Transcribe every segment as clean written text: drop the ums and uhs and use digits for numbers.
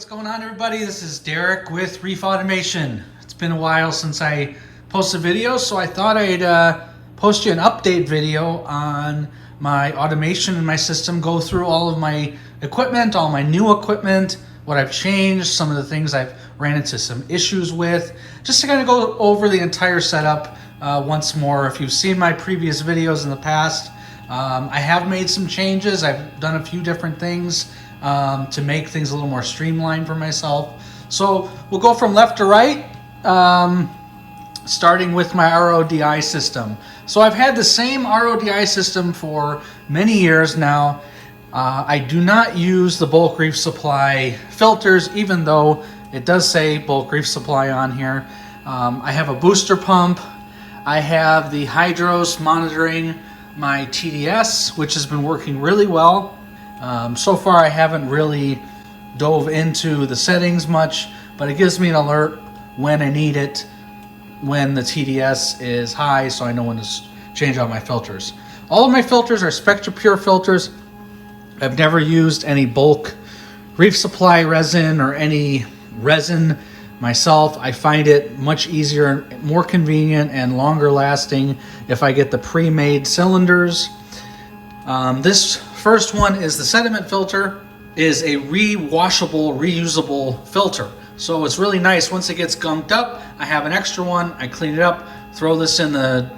What's going on, everybody? This is Derek with Reef Automation. It's been a while since I posted videos, so I thought I'd post you an update video on my automation in my system, go through all of my equipment, all my new equipment, what I've changed, some of the things I've ran into some issues with, just to kind of go over the entire setup once more. If you've seen my previous videos in the past, I have made some changes. I've done a few different things to make things a little more streamlined for myself. So we'll go from left to right, starting with my RODI system. So I've had the same RODI system for many years now. I do not use the bulk reef supply filters, even though it does say bulk reef supply on here. I have a booster pump. I have the hydros monitoring my TDS, which has been working really well. So far I haven't really dove into the settings much, but it gives me an alert when I need it, when the TDS is high, so I know when to change out my filters. All of my filters are Spectra Pure filters. I've never used any bulk reef supply resin or any resin myself. I find it much easier, more convenient, and longer lasting if I get the pre-made cylinders. This first one is the sediment filter. It is a re-washable, reusable filter. So it's really nice. Once it gets gunked up, I have an extra one. I clean it up, throw this in the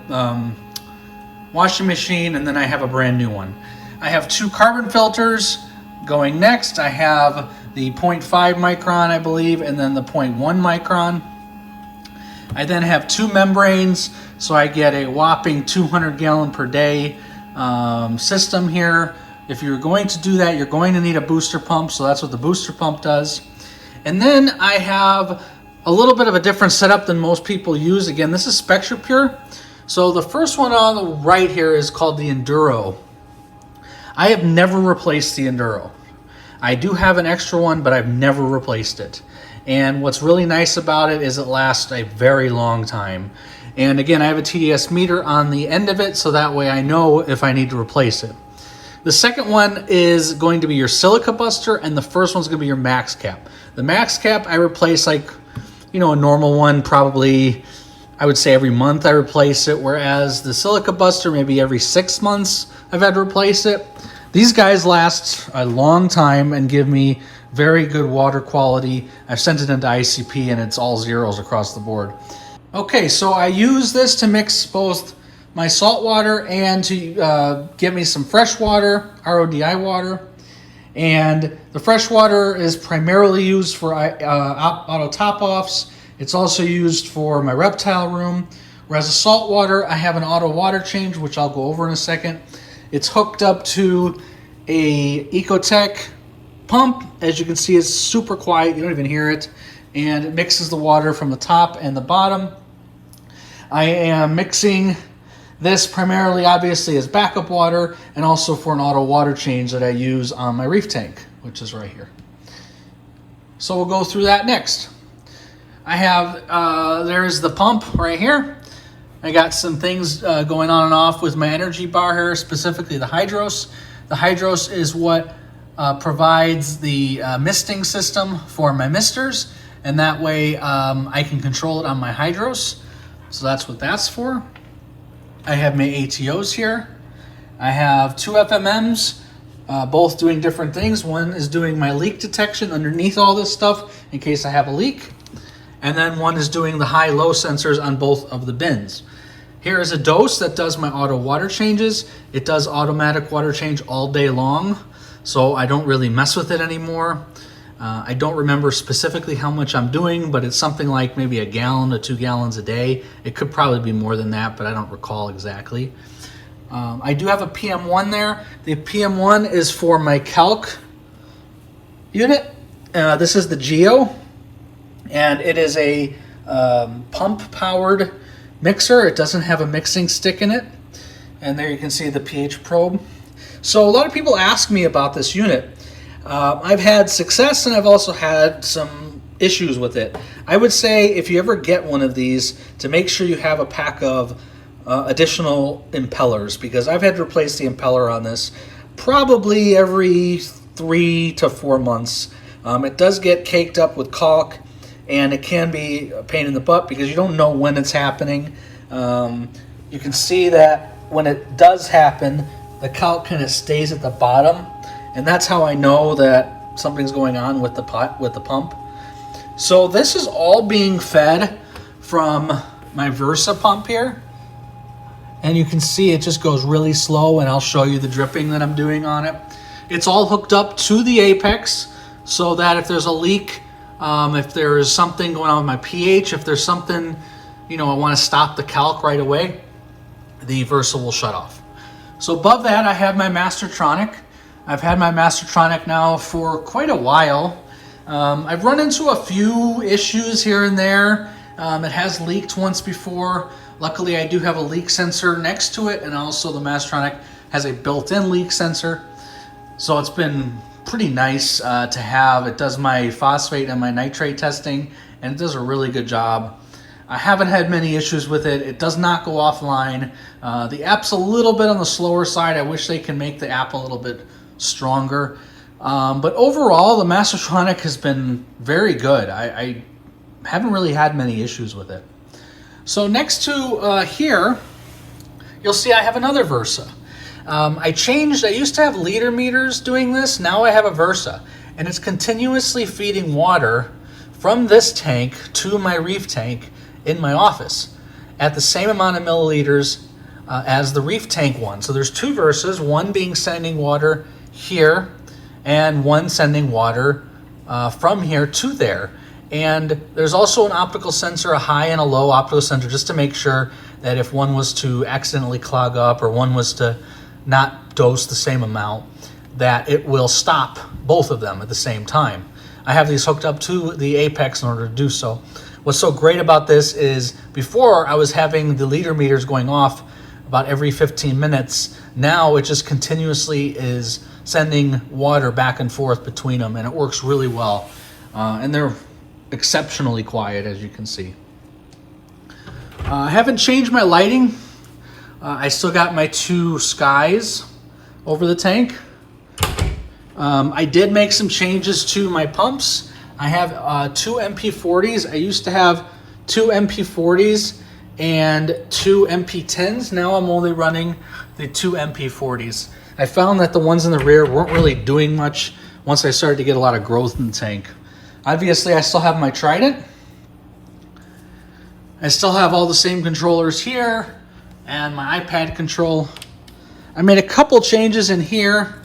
washing machine, and then I have a brand new one. I have two carbon filters going next. I have the 0.5 micron, I believe, and then the 0.1 micron. I then have two membranes, so I get a whopping 200 gallon per day system here. If you're going to do that, you're going to need a booster pump, so that's what the booster pump does. And then I have a little bit of a different setup than most people use. Again, this is Spectra Pure. So the first one on the right here is called the Enduro. I have never replaced the Enduro. I do have an extra one, but I've never replaced it. And what's really nice about it is it lasts a very long time. And again, I have a TDS meter on the end of it, so that way I know if I need to replace it. The second one is going to be your silica buster, and the first one's going to be your max cap. The max cap I replace, like, a normal one, probably, I would say every month I replace it, whereas the silica buster, maybe every 6 months I've had to replace it. These guys last a long time and give me very good water quality. I've sent it into ICP and it's all zeros across the board. Okay, so I use this to mix both my salt water and to give me some fresh water, RODI water. And the fresh water is primarily used for auto top-offs. It's also used for my reptile room. Whereas the salt water, I have an auto water change, which I'll go over in a second. It's hooked up to a Ecotech pump. As you can see, it's super quiet. You don't even hear it. And it mixes the water from the top and the bottom. I am mixing this primarily, obviously, as backup water and also for an auto water change that I use on my reef tank, which is right here. So we'll go through that next. I have, there's the pump right here. I got some things going on and off with my energy bar here, specifically the hydros. The hydros is what provides the misting system for my misters, and that way I can control it on my hydros. So that's what that's for. I have my ATOs here. I have two FMMs, both doing different things. One is doing my leak detection underneath all this stuff in case I have a leak. And then one is doing the high-low sensors on both of the bins. Here is a dose that does my auto water changes. It does automatic water change all day long, so I don't really mess with it anymore. I don't remember specifically how much I'm doing, but it's something like maybe 1 gallon to 2 gallons a day. It could probably be more than that, but I don't recall exactly. I do have a PM1 there. The PM1 is for my calc unit. This is the Geo, and it is a pump-powered mixer. It doesn't have a mixing stick in it. And there you can see the pH probe. So a lot of people ask me about this unit. I've had success and I've also had some issues with it. I would say if you ever get one of these, to make sure you have a pack of additional impellers, because I've had to replace the impeller on this probably every 3 to 4 months It does get caked up with caulk, and it can be a pain in the butt because you don't know when it's happening. You can see that when it does happen, the caulk kind of stays at the bottom, and that's how I know that something's going on with the pump. So this is all being fed from my Versa pump here, and you can see it just goes really slow, and I'll show you the dripping that I'm doing on it. It's all hooked up to the apex so that if there's a leak, if there's something going on with my pH, if there's something, I want to stop the calc right away, the Versa will shut off. So above that, I have my Mastertronic. I've had my Mastertronic now for quite a while. I've run into a few issues here and there. It has leaked once before. Luckily, I do have a leak sensor next to it, and also the Mastertronic has a built-in leak sensor. So it's been pretty nice to have. It does my phosphate and my nitrate testing, and it does a really good job. I haven't had many issues with it. It does not go offline. The app's a little bit on the slower side. I wish they can make the app a little bit stronger. But overall, the Mastertronic has been very good. I haven't really had many issues with it. So next to here, you'll see I have another Versa. I used to have liter meters doing this. Now I have a Versa, and it's continuously feeding water from this tank to my Reef tank in my office at the same amount of milliliters as the Reef tank one. So there's two Versas, one being sending water here and one sending water from here to there. And there's also an optical sensor, a high and a low optical sensor, just to make sure that if one was to accidentally clog up or one was to not dose the same amount, that it will stop both of them at the same time. I have these hooked up to the apex in order to do so. What's so great about this is before I was having the liter meters going off about every 15 minutes. Now it just continuously is sending water back and forth between them, and it works really well. And they're exceptionally quiet, as you can see. I haven't changed my lighting. I still got my two skies over the tank. I did make some changes to my pumps. I have two MP40s. I used to have two MP40s and two MP10s. Now I'm only running the two MP40s. I found that the ones in the rear weren't really doing much once I started to get a lot of growth in the tank. Obviously, I still have my Trident. I still have all the same controllers here and my iPad control. I made a couple changes in here.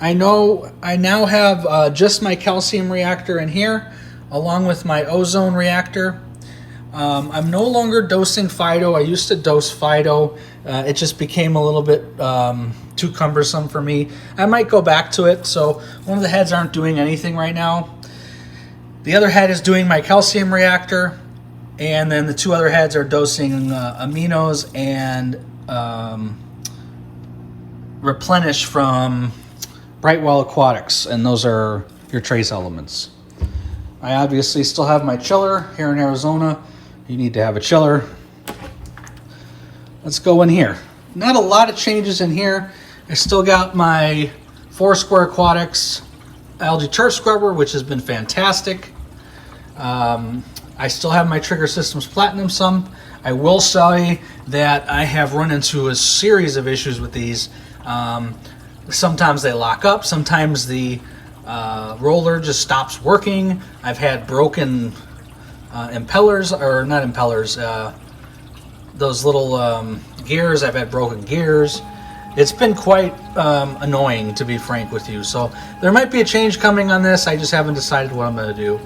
I now have just my calcium reactor in here, along with my ozone reactor. I'm no longer dosing Fido. I used to dose Fido. It just became a little bit too cumbersome for me. I might go back to it. So one of the heads aren't doing anything right now. The other head is doing my calcium reactor, and then the two other heads are dosing aminos and replenish from Brightwell Aquatics, and those are your trace elements. I obviously still have my chiller here in Arizona. You need to have a chiller. Let's go in here. Not a lot of changes in here. I still got my Foursquare Aquatics algae turf scrubber, which has been fantastic. I still have my Trigger Systems Platinum sump. I will say that I have run into a series of issues with these. Sometimes they lock up, sometimes the roller just stops working. I've had broken impellers, or not impellers, those little gears. I've had broken gears. It's been quite annoying, to be frank with you. So there might be a change coming on this. I just haven't decided what I'm going to do.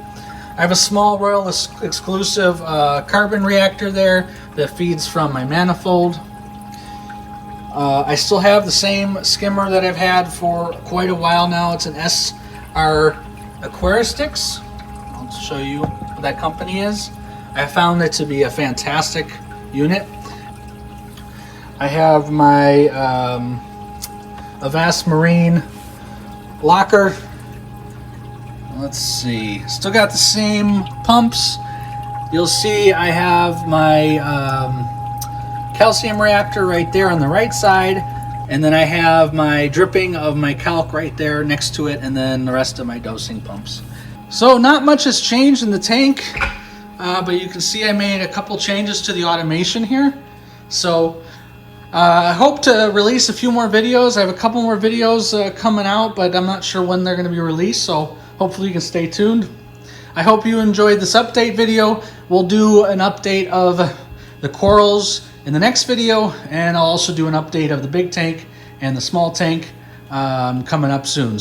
I have a small Royal exclusive carbon reactor there that feeds from my manifold. I still have the same skimmer that I've had for quite a while now. It's an SR Aquaristics. I'll show you what that company is. I found it to be a fantastic unit. I have my Avast Marine locker. Let's see. Still got the same pumps. You'll see I have my calcium reactor right there on the right side, and then I have my dripping of my calc right there next to it, and then the rest of my dosing pumps. So not much has changed in the tank, but you can see I made a couple changes to the automation here. So I hope to release a few more videos. I have a couple more videos coming out, but I'm not sure when they're going to be released, so hopefully you can stay tuned. I hope you enjoyed this update video. We'll do an update of the corals in the next video, and I'll also do an update of the big tank and the small tank coming up soon.